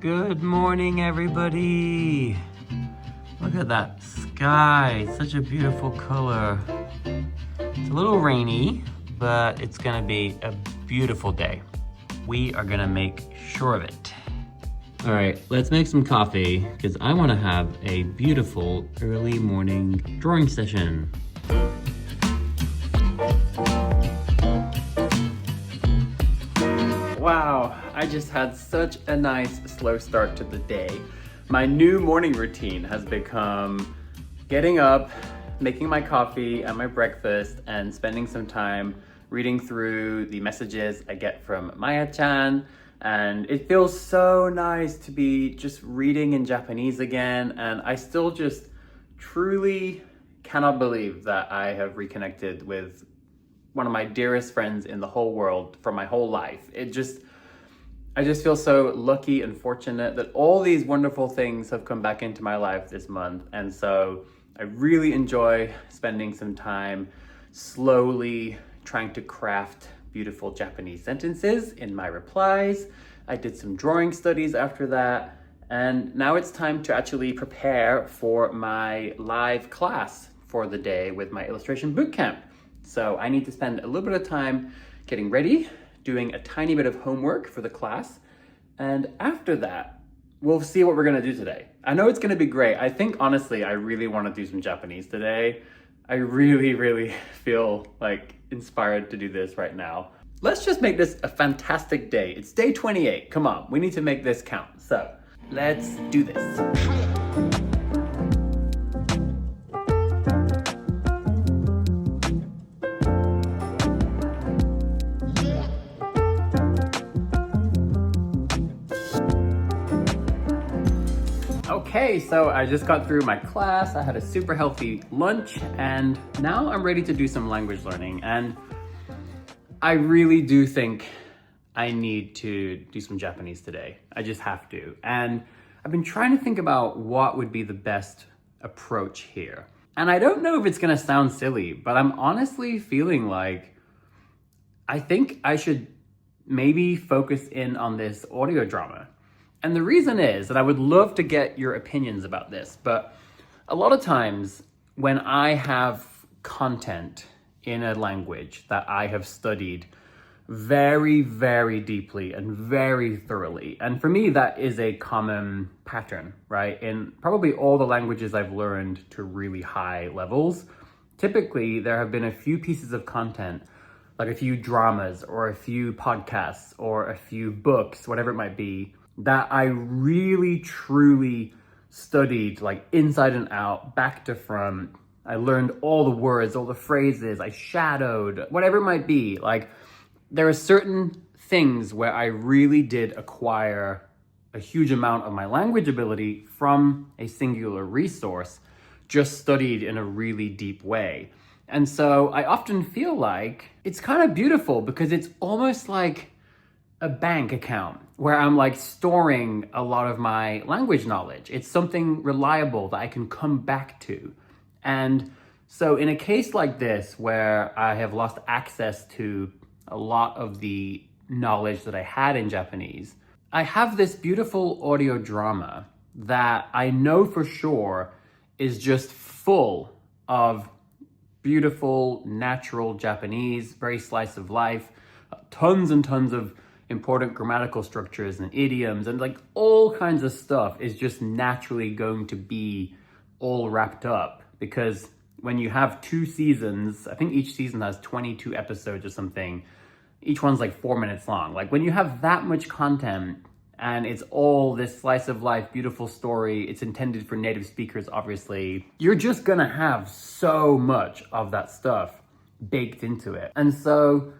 Good morning, everybody. Look at that sky, it's such a beautiful color. It's a little rainy, but it's gonna be a beautiful day. We are gonna make sure of it. All right, let's make some coffee because I wanna have a beautiful early morning drawing session. Wow, I just had such a nice slow start to the day. My new morning routine has become getting up, making my coffee and my breakfast, and spending some time reading through the messages I get from Maya-chan. And it feels so nice to be just reading in Japanese again. And I still just truly cannot believe that I have reconnected with one of my dearest friends in the whole world for my whole life. I just feel so lucky and fortunate that all these wonderful things have come back into my life this month. And so I really enjoy spending some time slowly trying to craft beautiful Japanese sentences in my replies. I did some drawing studies after that. And now it's time to actually prepare for my live class for the day with my illustration bootcamp. So I need to spend a little bit of time getting ready, doing a tiny bit of homework for the class. And after that, we'll see what we're gonna do today. I know it's gonna be great. I think honestly, I really wanna do some Japanese today. I really feel like inspired to do this right now. Let's just make this a fantastic day. It's day 28, come on, we need to make this count. So let's do this. Okay, so I just got through my class, I had a super healthy lunch, and now I'm ready to do some language learning. And I really do think I need to do some Japanese today. I just have to. And I've been trying to think about what would be the best approach here. And I don't know if it's gonna sound silly, but I'm honestly feeling like I think I should maybe focus in on this audio drama. And the reason is that I would love to get your opinions about this, but a lot of times when I have content in a language that I have studied very deeply and very thoroughly, and for me that is a common pattern, right? In probably all the languages I've learned to really high levels, typically there have been a few pieces of content, like a few dramas or a few podcasts or a few books, whatever it might be, that I really truly studied like inside and out, back to front. I learned all the words, all the phrases, I shadowed, whatever it might be. Like there are certain things where I really did acquire a huge amount of my language ability from a singular resource, just studied in a really deep way. And so I often feel like it's kind of beautiful because it's almost like a bank account where I'm like storing a lot of my language knowledge. It's something reliable that I can come back to. And so in a case like this, where I have lost access to a lot of the knowledge that I had in Japanese, I have this beautiful audio drama that I know for sure is just full of beautiful, natural Japanese, very slice of life, tons and tons of important grammatical structures and idioms, and like all kinds of stuff is just naturally going to be all wrapped up. Because when you have 2 seasons, I think each season has 22 episodes or something, each one's like 4 minutes long. Like when you have that much content and it's all this slice of life, beautiful story, it's intended for native speakers, obviously, you're just gonna have so much of that stuff baked into it. And so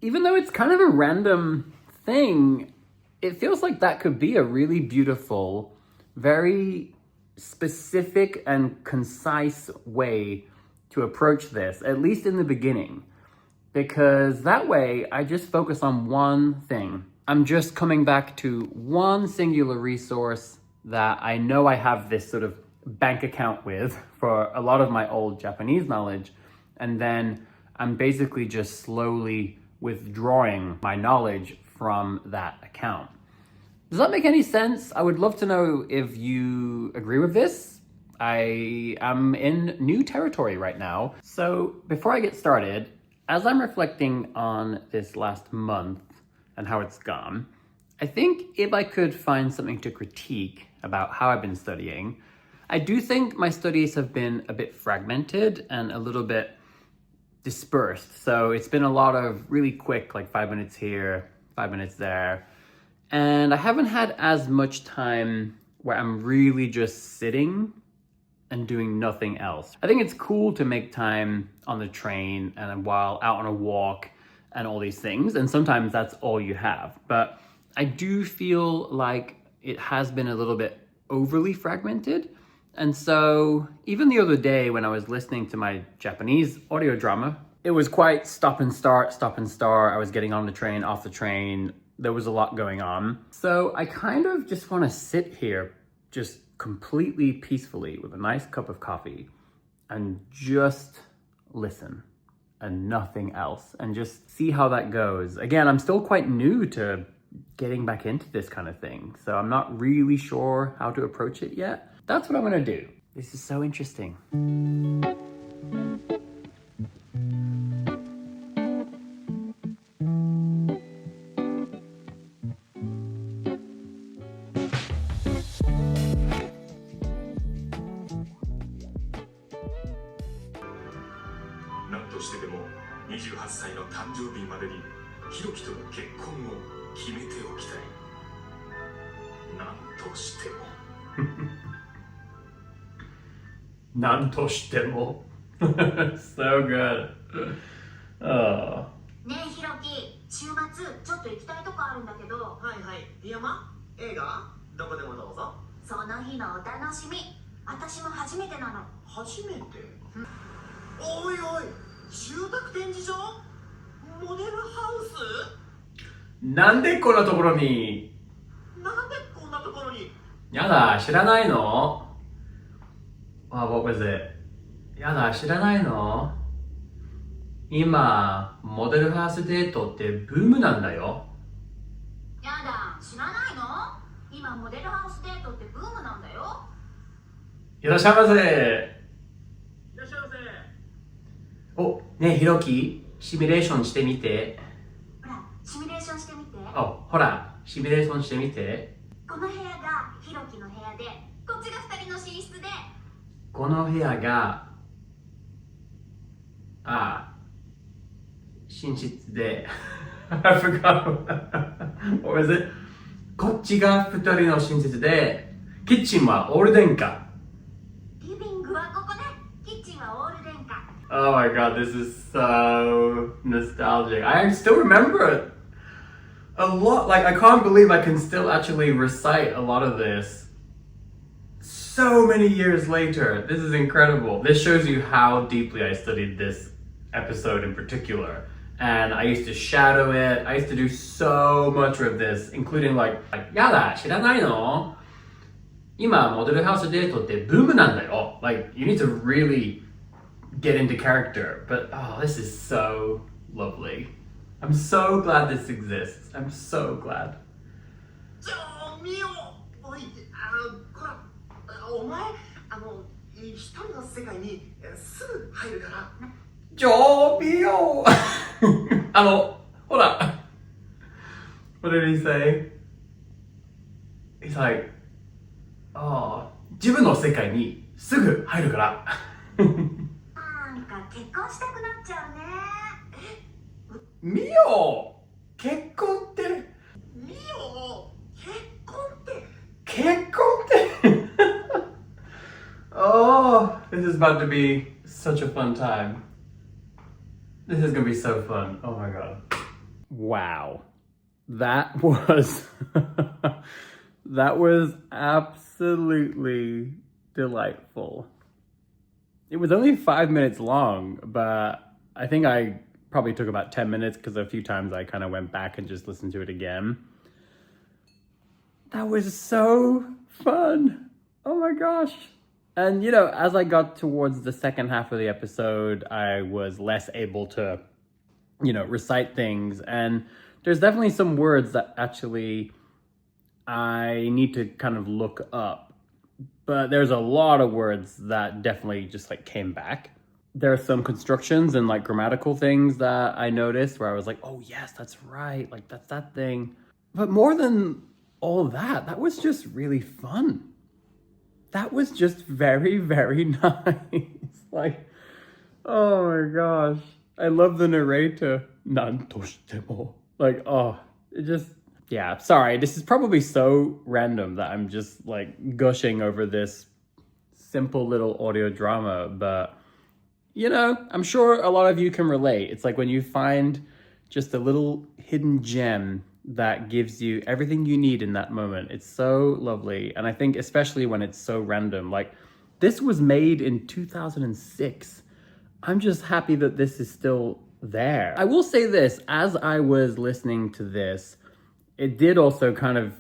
even though it's kind of a random thing, it feels like that could be a really beautiful, very specific and concise way to approach this, at least in the beginning. Because that way, I just focus on one thing. I'm just coming back to one singular resource that I know I have this sort of bank account with for a lot of my old Japanese knowledge. And then I'm basically just slowly withdrawing my knowledge from that account. Does that make any sense? I would love to know if you agree with this. I am in new territory right now. So before I get started, as I'm reflecting on this last month and how it's gone, I think if I could find something to critique about how I've been studying, I do think my studies have been a bit fragmented and a little bit dispersed. So it's been a lot of really quick, like 5 minutes here, 5 minutes there. And I haven't had as much time where I'm really just sitting and doing nothing else. I think it's cool to make time on the train and while out on a walk and all these things. And sometimes that's all you have. But I do feel like it has been a little bit overly fragmented. And so even the other day when I was listening to my Japanese audio drama, it was quite stop and start, stop and start. I was getting on the train, off the train. There was a lot going on. So I kind of just want to sit here just completely peacefully with a nice cup of coffee and just listen and nothing else and just see how that goes. Again, I'm still quite new to getting back into this kind of thing, so I'm not really sure how to approach it yet. That's what I'm gonna do. This is so interesting. 28歳の誕生日までにひろきとの結婚を決めておきたい。なんとしても。なんとしても。So good. Oh. ねえひろき、週末ちょっと行きたいとこあるんだけど。はいはい。ピアマ？映画？どこでもどうぞ。その日のお楽しみ。私も初めてなの。初めて？おいおい。住宅展示場？モデルハウス？なんでこんなところに？なんでこんなところに？やだ、知らないの？ What was it? やだ、知らないの？今、モデルハウスデートってブームなんだよ。やだ、知らないの？今、モデルハウスデートってブームなんだよ。いらっしゃいませ。いらっしゃいませ。お、ねえ、ひろき、シミュレーションしてみて。ほら、シミュレーションしてみて。ほら、シミュレーションしてみて。この部屋がひろきの部屋で、こっちが2人の寝室で。この部屋が、寝室で。I forgot. What was it? こっちが2人の寝室で、キッチンはオール電化。リビングはここで、キッチンはオール電化。Oh my god, this is so nostalgic. I still remember it a lot. Like, I can't believe I can still actually recite a lot of this so many years later. This is incredible. This shows you how deeply I studied this episode in particular. And I used to shadow it. I used to do so much of this, including like やだ、知らないの？今、モデルハウスデートってブームなんだよ。Like, you need to really get into character. But, this is so lovely. I'm so glad this exists. I'm so glad. ちょ、見よう。おい、こら、お前、一人の世界にすぐ入るから。超見よう。ほら。What did he say? He's like, 自分の世界にすぐ入るから。なんか結婚したくなっちゃうね。見よう。結婚って。見よう。結婚って。結婚って。Oh, this is about to be such a fun time. This is gonna be so fun. Oh my god. Wow. That was that was absolutely delightful. It was only 5 minutes long, but I think I probably took about 10 minutes because a few times I kind of went back and just listened to it again. That was so fun. Oh my gosh. And, as I got towards the second half of the episode, I was less able to, recite things. And there's definitely some words that actually I need to kind of look up. But there's a lot of words that definitely just like came back. There are some constructions and like grammatical things that I noticed where I was like, oh yes, that's right. Like that's that thing. But more than all that, that was just really fun. That was just very, very nice. Like, oh my gosh. I love the narrator. Nan toshitemo. Like, oh, it just, yeah, sorry. This is probably so random that I'm just like gushing over this simple little audio drama, but you know, I'm sure a lot of you can relate. It's like when you find just a little hidden gem that gives you everything you need in that moment. It's so lovely. And I think especially when it's so random, like this was made in 2006. I'm just happy that this is still there. I will say this, as I was listening to this, it did also kind of,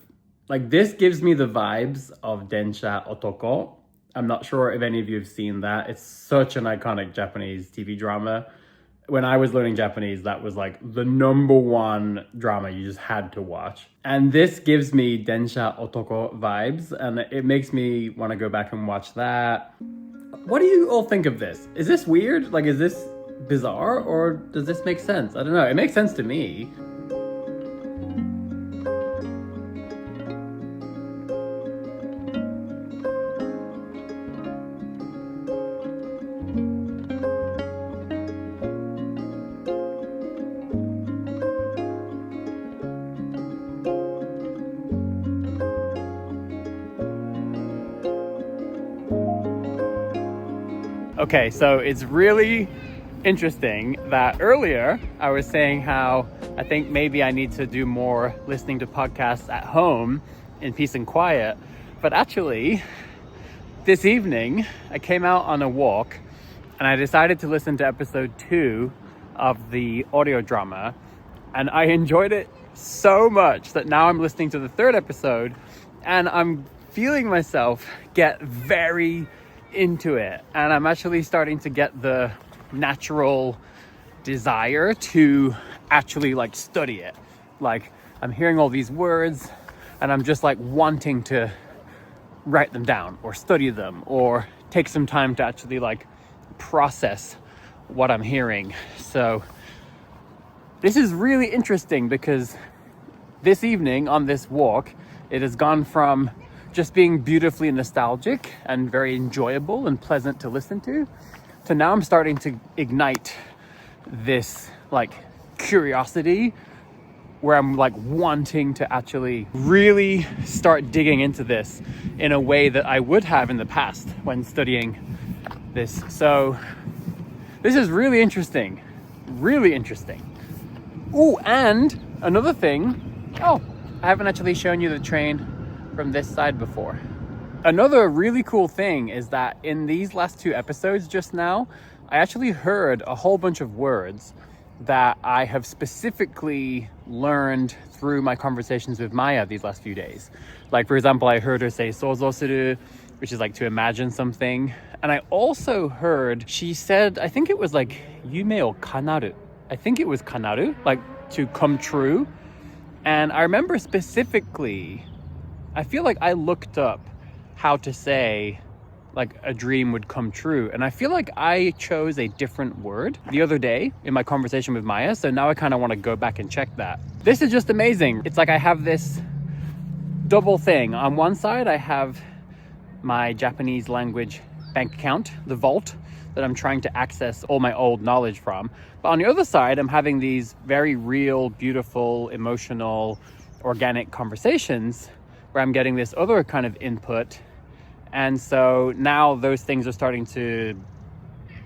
like this gives me the vibes of Densha Otoko. I'm not sure if any of you have seen that. It's such an iconic Japanese TV drama. When I was learning Japanese, that was like the number one drama you just had to watch. And this gives me Densha Otoko vibes, and it makes me want to go back and watch that. What do you all think of this? Is this weird? Like, is this bizarre, or does this make sense? I don't know. It makes sense to me. Okay, so it's really interesting that earlier I was saying how I think maybe I need to do more listening to podcasts at home in peace and quiet. But actually, this evening I came out on a walk and I decided to listen to episode 2 of the audio drama, and I enjoyed it so much that now I'm listening to the 3rd episode and I'm feeling myself get very into it, and I'm actually starting to get the natural desire to actually like study it. Like I'm hearing all these words and I'm just like wanting to write them down or study them or take some time to actually like process what I'm hearing. So this is really interesting because this evening on this walk, it has gone from just being beautifully nostalgic and very enjoyable and pleasant to listen to now I'm starting to ignite this like curiosity where I'm like wanting to actually really start digging into this in a way that I would have in the past when studying this. So this is really interesting, really interesting. Oh, and another thing, I haven't actually shown you the train from this side before. Another really cool thing is that in these last 2 episodes just now, I actually heard a whole bunch of words that I have specifically learned through my conversations with Maya these last few days. Like for example, I heard her say "sozo suru," which is like to imagine something. And I also heard she said, I think it was like "yume o kanaru." I think it was kanaru, like to come true. And I remember specifically, I feel like I looked up how to say like a dream would come true, and I feel like I chose a different word the other day in my conversation with Maya, so now I kind of want to go back and check that. This is just amazing. It's like I have this double thing. On one side I have my Japanese language bank account, the vault, that I'm trying to access all my old knowledge from, but on the other side I'm having these very real, beautiful, emotional, organic conversations where I'm getting this other kind of input. And so now those things are starting to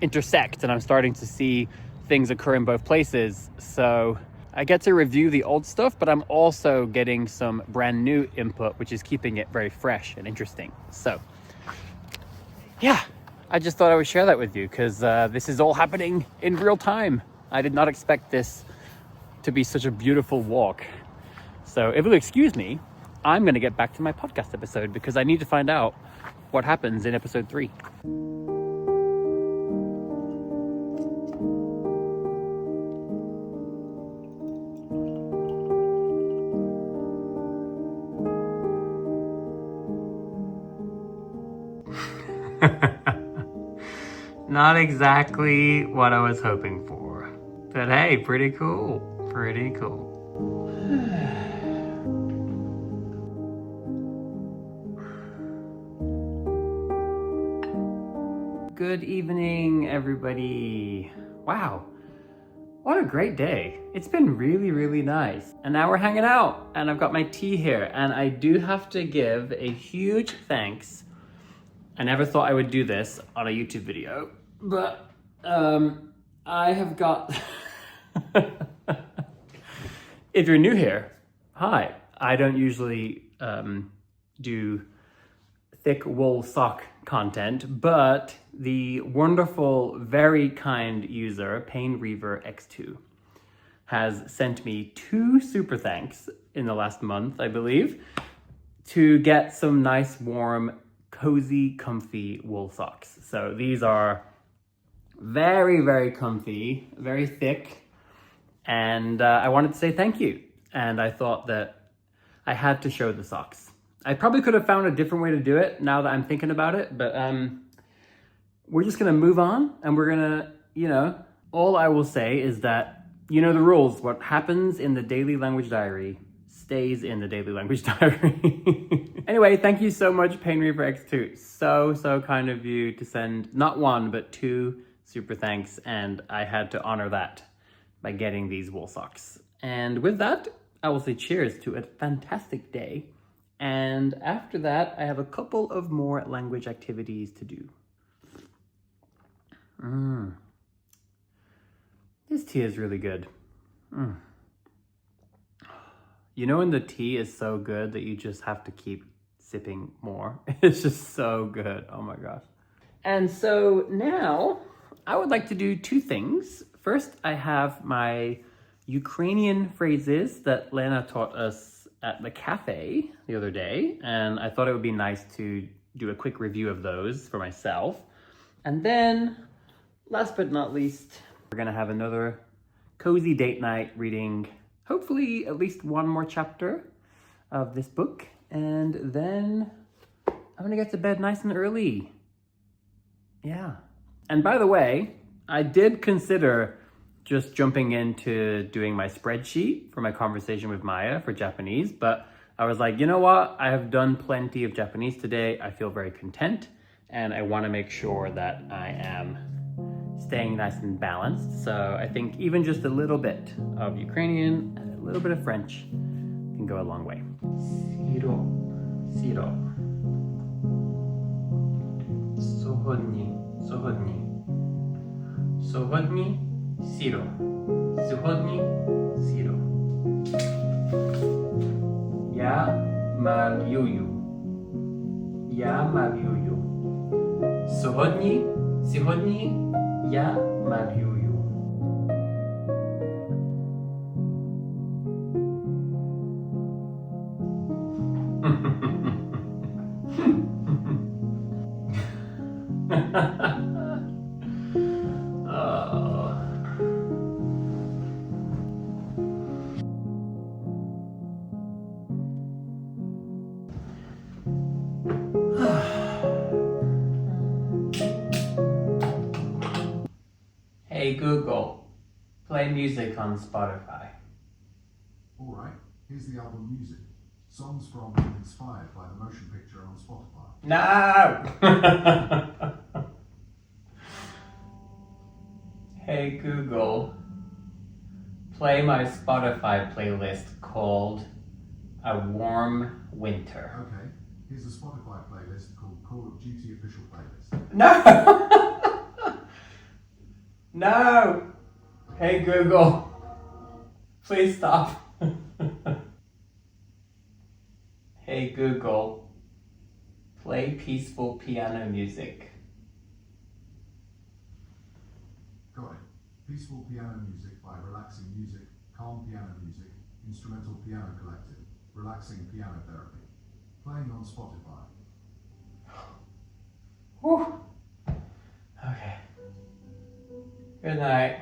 intersect and I'm starting to see things occur in both places. So I get to review the old stuff, but I'm also getting some brand new input, which is keeping it very fresh and interesting. So yeah, I just thought I would share that with you because this is all happening in real time. I did not expect this to be such a beautiful walk. So if you'll excuse me, I'm going to get back to my podcast episode because I need to find out what happens in episode 3. Not exactly what I was hoping for. But hey, pretty cool. Pretty cool. Good evening, everybody. Wow, what a great day. It's been really, really nice. And now we're hanging out, and I've got my tea here, and I do have to give a huge thanks. I never thought I would do this on a YouTube video, but I have got... If you're new here, hi. I don't usually do thick wool sock content, but the wonderful, very kind user, Pain Reaver X2, has sent me 2 super thanks in the last month, I believe, to get some nice, warm, cozy, comfy wool socks. So these are very, very comfy, very thick, and I wanted to say thank you. And I thought that I had to show the socks. I probably could have found a different way to do it now that I'm thinking about it, but we're just gonna move on, and we're gonna, all I will say is that, you know the rules. What happens in the Daily Language Diary stays in the Daily Language Diary. Anyway, thank you so much, Pain Reaver X2. So kind of you to send not 1, but 2 super thanks, and I had to honor that by getting these wool socks. And with that, I will say cheers to a fantastic day. And after that, I have a couple of more language activities to do. This tea is really good. You know when the tea is so good that you just have to keep sipping more? It's just so good. Oh my gosh. And so now I would like to do 2 things. First, I have my Ukrainian phrases that Lena taught us at the cafe the other day, and I thought it would be nice to do a quick review of those for myself. And then, last but not least, we're gonna have another cozy date night reading, hopefully at least 1 more chapter of this book, and then I'm gonna get to bed nice and early. Yeah. And by the way, I did consider just jumping into doing my spreadsheet for my conversation with Maya for Japanese, but I was like, you know what? I have done plenty of Japanese today. I feel very content, and I want to make sure that I am staying nice and balanced. So I think even just a little bit of Ukrainian and a little bit of French can go a long way. Siro, siro. Sohodni, sohodni. Sohodni, siro. Sohodni, siro. Я малюю. Я малюю. Сьогодні я малюю. Hey Google, play music on Spotify. Alright, here's the album music. Songs from and inspired by the motion picture on Spotify. No! Hey Google, play my Spotify playlist called A Warm Winter. Okay, here's a Spotify playlist called Call of Duty Official Playlist. No! No! Hey Google, please stop. Hey Google, play peaceful piano music. Got it. Peaceful piano music by Relaxing Music, Calm Piano Music, Instrumental Piano Collective, Relaxing Piano Therapy. Playing on Spotify. Whew. Okay. Good night.